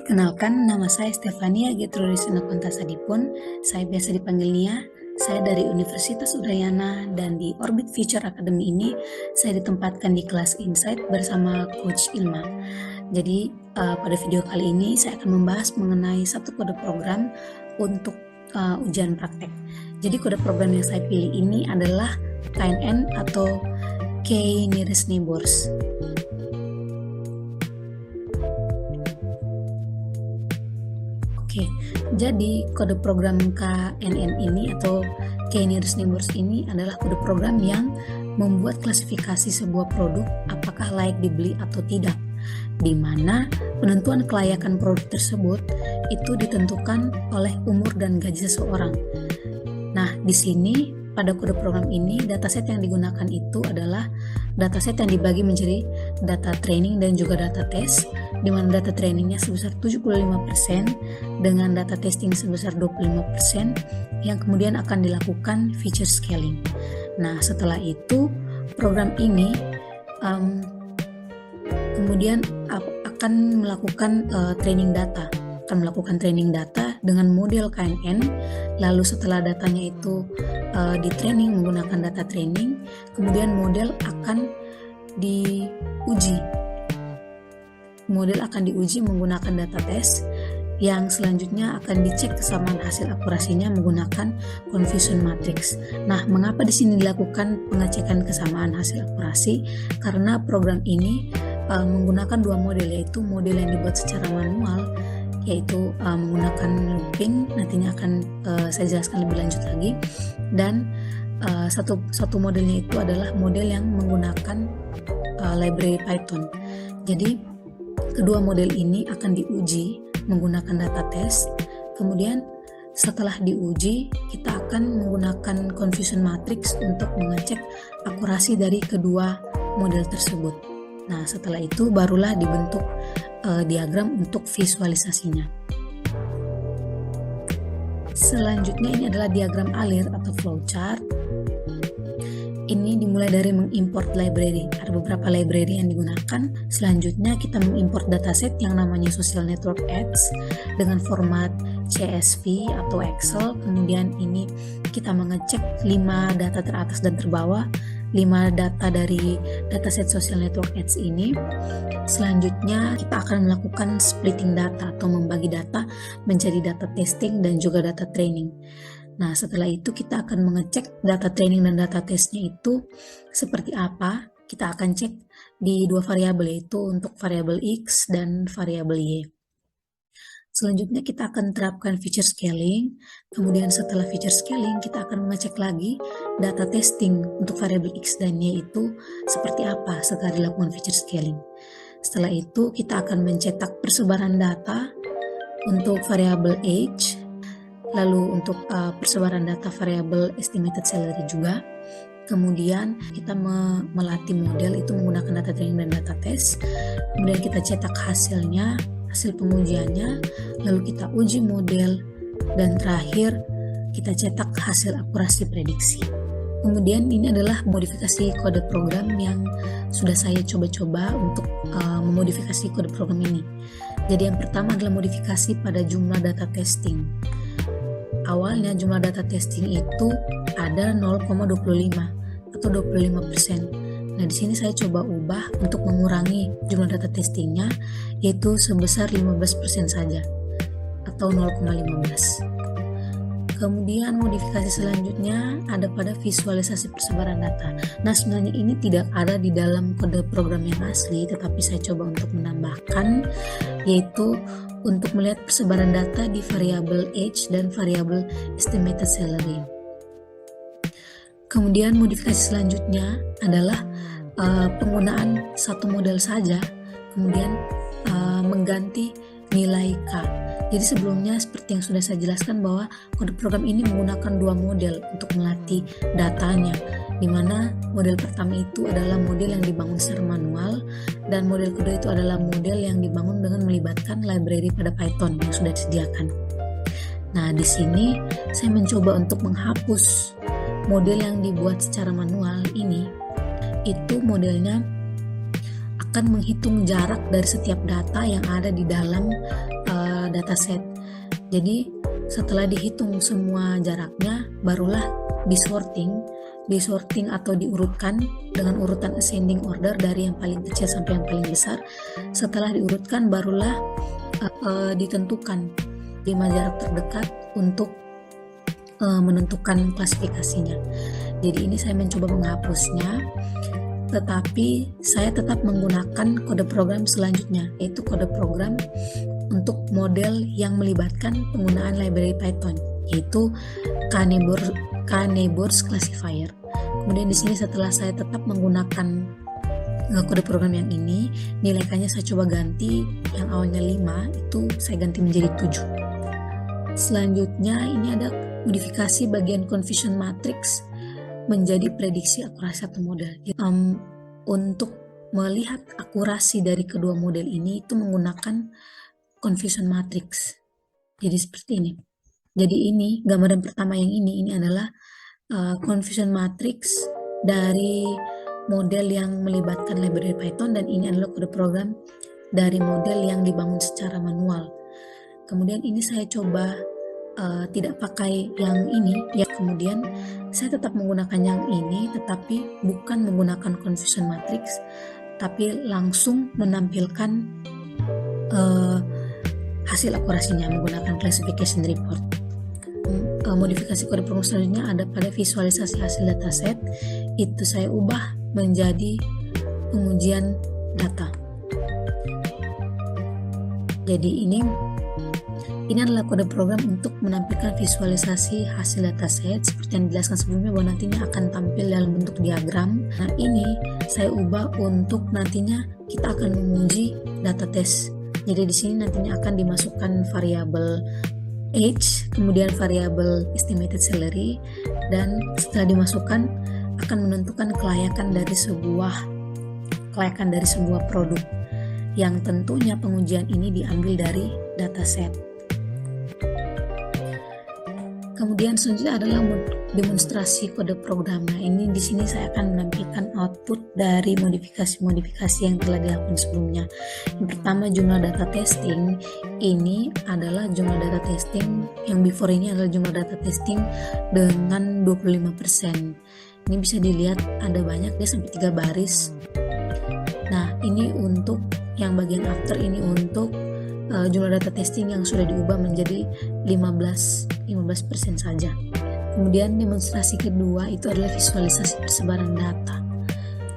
Perkenalkan, nama saya Stefania Getrudis Nakonta Sadipun. Saya biasa dipanggil Nia. Saya dari Universitas Udayana dan di Orbit Future Academy ini saya ditempatkan di kelas Insight bersama Coach Ilma. Jadi pada video kali ini saya akan membahas mengenai satu kode program untuk ujian praktek. Jadi kode program yang saya pilih ini adalah KNN atau Key Nearest Neighbors. Oke, jadi kode program KNN ini atau Key Nearest Neighbors ini adalah kode program yang membuat klasifikasi sebuah produk apakah layak dibeli atau tidak, di mana penentuan kelayakan produk tersebut itu ditentukan oleh umur dan gaji seseorang. Nah, di sini pada kode program ini dataset yang digunakan itu adalah dataset yang dibagi menjadi data training dan juga data test, di mana data trainingnya sebesar 75% dengan data testing sebesar 25% yang kemudian akan dilakukan feature scaling. Nah, setelah itu program ini kemudian akan melakukan training data dengan model KNN. Lalu setelah datanya itu di training menggunakan data training, kemudian model akan diuji menggunakan data test yang selanjutnya akan dicek kesamaan hasil akurasinya menggunakan confusion matrix. Nah, mengapa di sini dilakukan pengecekan kesamaan hasil akurasi? Karena program ini menggunakan dua model, yaitu model yang dibuat secara manual, yaitu menggunakan looping, nantinya akan saya jelaskan lebih lanjut lagi, dan satu modelnya itu adalah model yang menggunakan library Python. Jadi kedua model ini akan diuji menggunakan data test, kemudian setelah diuji kita akan menggunakan confusion matrix untuk mengecek akurasi dari kedua model tersebut. Nah, setelah itu barulah dibentuk diagram untuk visualisasinya. Selanjutnya ini adalah diagram alir atau flowchart. Ini dimulai dari mengimport library. Ada beberapa library yang digunakan. Selanjutnya kita mengimport dataset yang namanya Social Network Ads dengan format CSV atau Excel. Kemudian ini kita mengecek 5 data teratas dan terbawah, 5 data dari dataset Social Network Ads ini. Selanjutnya kita akan melakukan splitting data atau membagi data menjadi data testing dan juga data training. Nah, setelah itu kita akan mengecek data training dan data testnya itu seperti apa. Kita akan cek di dua variabel, yaitu untuk variabel X dan variabel Y. Selanjutnya kita akan terapkan feature scaling. Kemudian setelah feature scaling kita akan mengecek lagi data testing untuk variabel X dan Y itu seperti apa setelah dilakukan feature scaling. Setelah itu kita akan mencetak persebaran data untuk variabel age, lalu untuk persebaran data variabel estimated salary juga. Kemudian kita melatih model itu menggunakan data training dan data test. Kemudian kita cetak hasilnya, hasil pengujiannya, lalu kita uji model, dan terakhir kita cetak hasil akurasi prediksi. Kemudian ini adalah modifikasi kode program yang sudah saya coba-coba untuk memodifikasi kode program ini. Jadi yang pertama adalah modifikasi pada jumlah data testing. Awalnya jumlah data testing itu ada 0,25 atau 25%. Nah, di sini saya coba ubah untuk mengurangi jumlah data testingnya, yaitu sebesar 15% saja atau 0,15. Kemudian modifikasi selanjutnya ada pada visualisasi persebaran data. Nah, sebenarnya ini tidak ada di dalam kode program yang asli, tetapi saya coba untuk menambahkan, yaitu untuk melihat persebaran data di variabel age dan variabel estimated salary. Kemudian modifikasi selanjutnya adalah penggunaan satu model saja, kemudian mengganti nilai K. Jadi sebelumnya seperti yang sudah saya jelaskan bahwa kode program ini menggunakan dua model untuk melatih datanya, di mana model pertama itu adalah model yang dibangun secara manual dan model kedua itu adalah model yang dibangun dengan melibatkan library pada Python yang sudah disediakan. Nah, di sini saya mencoba untuk menghapus model yang dibuat secara manual ini. Itu modelnya akan menghitung jarak dari setiap data yang ada di dalam dataset. Jadi setelah dihitung semua jaraknya, barulah disorting atau diurutkan dengan urutan ascending order dari yang paling kecil sampai yang paling besar. Setelah diurutkan, barulah ditentukan 5 jarak terdekat untuk menentukan klasifikasinya. Jadi ini saya mencoba menghapusnya, tetapi saya tetap menggunakan kode program selanjutnya, yaitu kode program untuk model yang melibatkan penggunaan library Python, yaitu K-Neighbors Classifier. Kemudian di sini setelah saya tetap menggunakan kode program yang ini, nilai K-nya saya coba ganti, yang awalnya 5 itu saya ganti menjadi 7. Selanjutnya ini ada modifikasi bagian confusion matrix menjadi prediksi akurasi satu model. Untuk melihat akurasi dari kedua model ini itu menggunakan confusion matrix. Jadi seperti ini. Jadi ini gambaran pertama yang ini adalah confusion matrix dari model yang melibatkan library Python, dan ini adalah kode program dari model yang dibangun secara manual. Kemudian ini saya coba tidak pakai yang ini, ya kemudian saya tetap menggunakan yang ini, tetapi bukan menggunakan confusion matrix, tapi langsung menampilkan hasil akurasinya menggunakan classification report. Modifikasi kode program selanjutnya ada pada visualisasi hasil dataset, itu saya ubah menjadi pengujian data. Jadi ini adalah kode program untuk menampilkan visualisasi hasil dataset seperti yang dijelaskan sebelumnya, bahwa nantinya akan tampil dalam bentuk diagram. Nah ini saya ubah untuk nantinya kita akan menguji data test. Jadi di sini nantinya akan dimasukkan variabel age, kemudian variabel estimated salary, dan setelah dimasukkan akan menentukan kelayakan dari sebuah produk, yang tentunya pengujian ini diambil dari dataset. Kemudian selanjutnya adalah demonstrasi kode program. Nah, ini di sini saya akan menampilkan output dari modifikasi-modifikasi yang telah dilakukan sebelumnya. Yang pertama, jumlah data testing. Ini adalah jumlah data testing yang before ini adalah jumlah data testing dengan 25%. Ini bisa dilihat ada banyak, dia sampai 3 baris. Nah, ini untuk yang bagian after, ini untuk jumlah data testing yang sudah diubah menjadi 15% saja. Kemudian demonstrasi kedua itu adalah visualisasi persebaran data.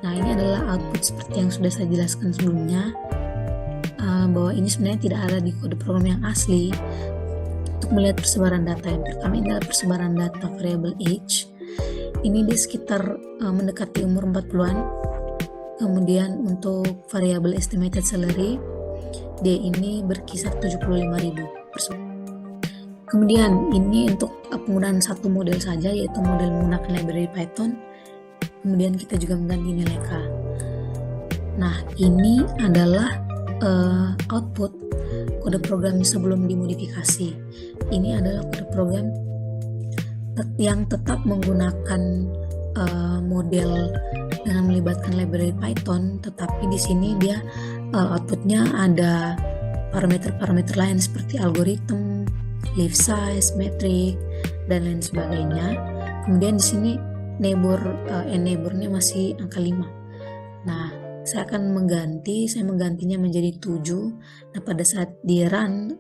Nah, ini adalah output seperti yang sudah saya jelaskan sebelumnya, bahwa ini sebenarnya tidak ada di kode program yang asli. Untuk melihat persebaran data, yang pertama ini adalah persebaran data variabel age. Ini di sekitar mendekati umur 40-an. Kemudian untuk variabel estimated salary, dia ini berkisar 75.000. Kemudian ini untuk penggunaan satu model saja, yaitu model menggunakan library Python. Kemudian kita juga mengganti nilai K. Nah, ini adalah output kode program sebelum dimodifikasi. Ini adalah kode program yang tetap menggunakan model dengan melibatkan library Python, tetapi di sini dia outputnya ada parameter-parameter lain seperti algoritma, leaf size, metrik, dan lain sebagainya. Kemudian di sini neighbornya masih angka 5. Nah, saya menggantinya menjadi 7. Nah, pada saat di run,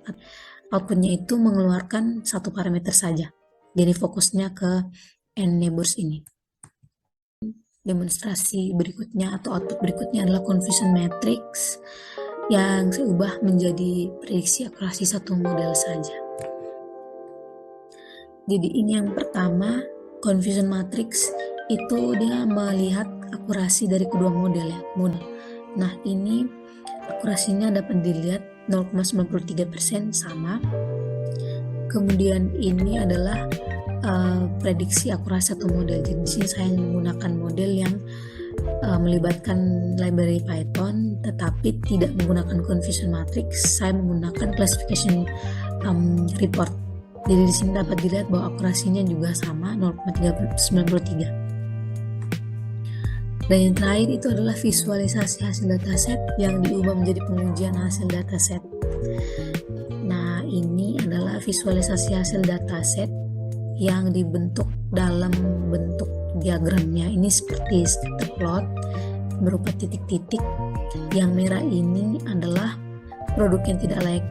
outputnya itu mengeluarkan satu parameter saja. Jadi fokusnya ke neighbors ini. Demonstrasi berikutnya atau output berikutnya adalah confusion matrix yang saya ubah menjadi prediksi akurasi satu model saja. Jadi ini yang pertama, confusion matrix itu dia melihat akurasi dari kedua model ya. Nah, ini akurasinya dapat dilihat 0,93% sama. Kemudian ini adalah prediksi akurasi satu model. Jadi di sini saya menggunakan model yang melibatkan library Python, tetapi tidak menggunakan confusion matrix. Saya menggunakan classification report. Jadi di sini dapat dilihat bahwa akurasinya juga sama 0,93. Dan yang terakhir itu adalah visualisasi hasil dataset yang diubah menjadi pengujian hasil dataset. Nah, ini adalah visualisasi hasil dataset yang dibentuk dalam bentuk diagramnya. Ini seperti scatter plot berupa titik-titik. Yang merah ini adalah produk yang tidak layak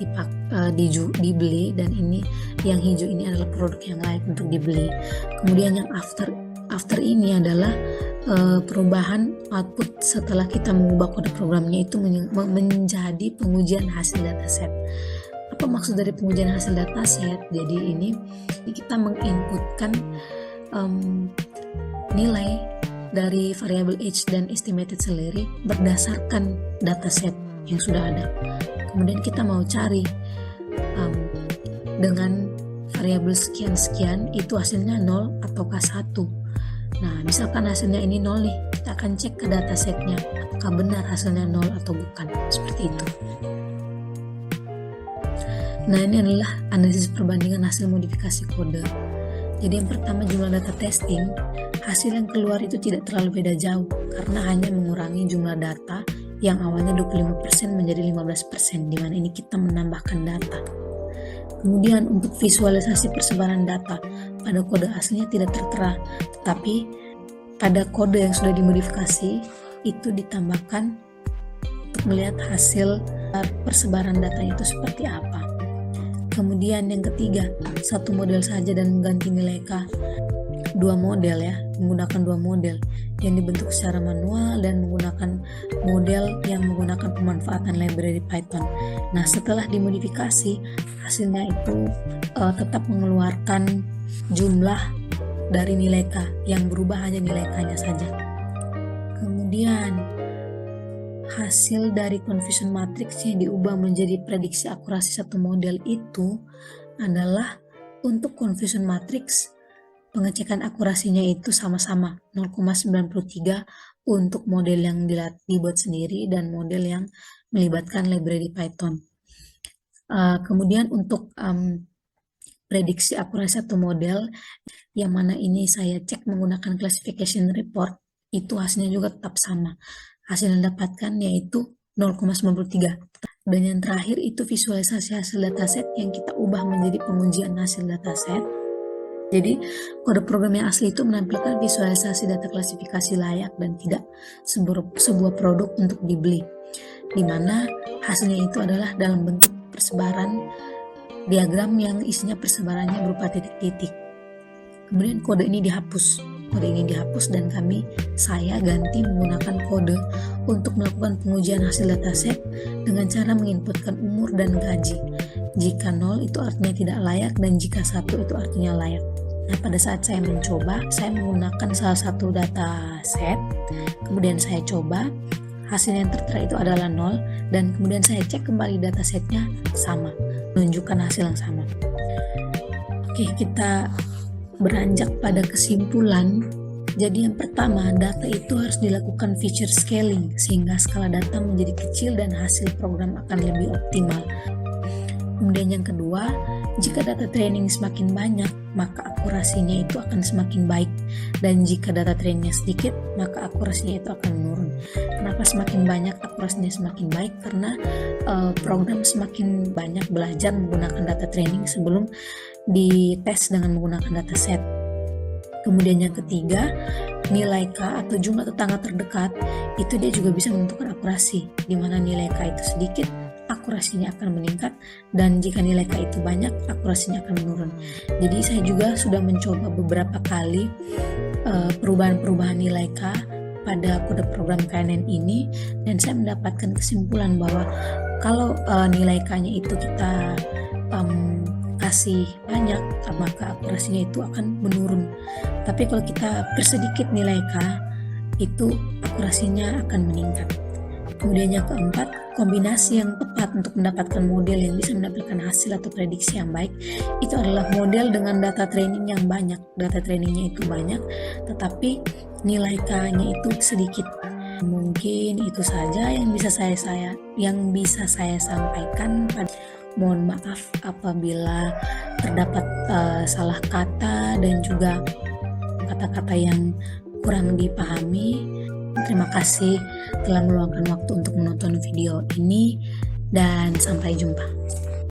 dibeli, dan ini yang hijau ini adalah produk yang layak untuk dibeli. Kemudian yang after ini adalah perubahan output setelah kita mengubah kode programnya itu menjadi pengujian hasil dataset. Apa maksud dari pengujian hasil dataset? Jadi ini kita menginputkan nilai dari variabel age dan estimated salary berdasarkan dataset yang sudah ada. Kemudian kita mau cari dengan variabel sekian-sekian itu hasilnya 0 ataukah 1. Nah, misalkan hasilnya ini 0 nih, kita akan cek ke datasetnya apakah benar hasilnya 0 atau bukan, seperti itu. Nah, ini adalah analisis perbandingan hasil modifikasi kode. Jadi yang pertama, jumlah data testing, hasil yang keluar itu tidak terlalu beda jauh karena hanya mengurangi jumlah data yang awalnya 25% menjadi 15%, di mana ini kita menambahkan data. Kemudian untuk visualisasi persebaran data, pada kode aslinya tidak tertera, tetapi pada kode yang sudah dimodifikasi itu ditambahkan untuk melihat hasil persebaran datanya itu seperti apa. Kemudian yang ketiga, satu model saja dan mengganti nilai K. Dua model ya, menggunakan dua model yang dibentuk secara manual dan menggunakan model yang menggunakan pemanfaatan library Python. Nah, setelah dimodifikasi, hasilnya itu tetap mengeluarkan jumlah dari nilai K, yang berubah hanya nilai K-nya saja. Kemudian hasil dari confusion matrix yang diubah menjadi prediksi akurasi satu model itu adalah untuk confusion matrix pengecekan akurasinya itu sama-sama 0,93 untuk model yang dibuat sendiri dan model yang melibatkan library Python. Kemudian untuk prediksi akurasi satu model, yang mana ini saya cek menggunakan classification report, itu hasilnya juga tetap sama. Hasil yang dapatkan yaitu 0,93. Dan yang terakhir itu visualisasi hasil dataset yang kita ubah menjadi pengujian hasil dataset. Jadi kode program yang asli itu menampilkan visualisasi data klasifikasi layak dan tidak sebuah produk untuk dibeli, di mana hasilnya itu adalah dalam bentuk persebaran diagram yang isinya persebarannya berupa titik-titik. Kemudian kode ini dihapus dan saya ganti menggunakan kode untuk melakukan pengujian hasil dataset dengan cara menginputkan umur dan gaji. Jika 0 itu artinya tidak layak dan jika 1 itu artinya layak. Nah, pada saat saya mencoba, saya menggunakan salah satu dataset, kemudian saya coba, hasil yang tertera itu adalah 0, dan kemudian saya cek kembali datasetnya sama, menunjukkan hasil yang sama. Oke, kita beranjak pada kesimpulan. Jadi yang pertama, data itu harus dilakukan feature scaling sehingga skala data menjadi kecil dan hasil program akan lebih optimal. Kemudian yang kedua, jika data training semakin banyak, maka akurasinya itu akan semakin baik. Dan jika data trainingnya sedikit, maka akurasinya itu akan menurun. Kenapa semakin banyak akurasinya semakin baik? Karena program semakin banyak belajar menggunakan data training sebelum dites dengan menggunakan dataset. Kemudian yang ketiga, nilai K atau jumlah tetangga terdekat itu dia juga bisa menentukan akurasi, di mana nilai K itu sedikit, akurasinya akan meningkat, dan jika nilai K itu banyak, akurasinya akan menurun. Jadi saya juga sudah mencoba beberapa kali perubahan-perubahan nilai K pada kode program KNN ini, dan saya mendapatkan kesimpulan bahwa kalau nilai K-nya itu kita kasih banyak, maka akurasinya itu akan menurun. Tapi kalau kita persedikit nilai K, itu akurasinya akan meningkat. Kemudian yang keempat, kombinasi yang tepat untuk mendapatkan model yang bisa menampilkan hasil atau prediksi yang baik itu adalah model dengan data training yang banyak. Data trainingnya itu banyak, tetapi nilai K-nya itu sedikit. Mungkin itu saja yang bisa saya sampaikan. Mohon maaf apabila terdapat salah kata dan juga kata-kata yang kurang dipahami. Terima kasih telah meluangkan waktu untuk menonton video ini dan sampai jumpa.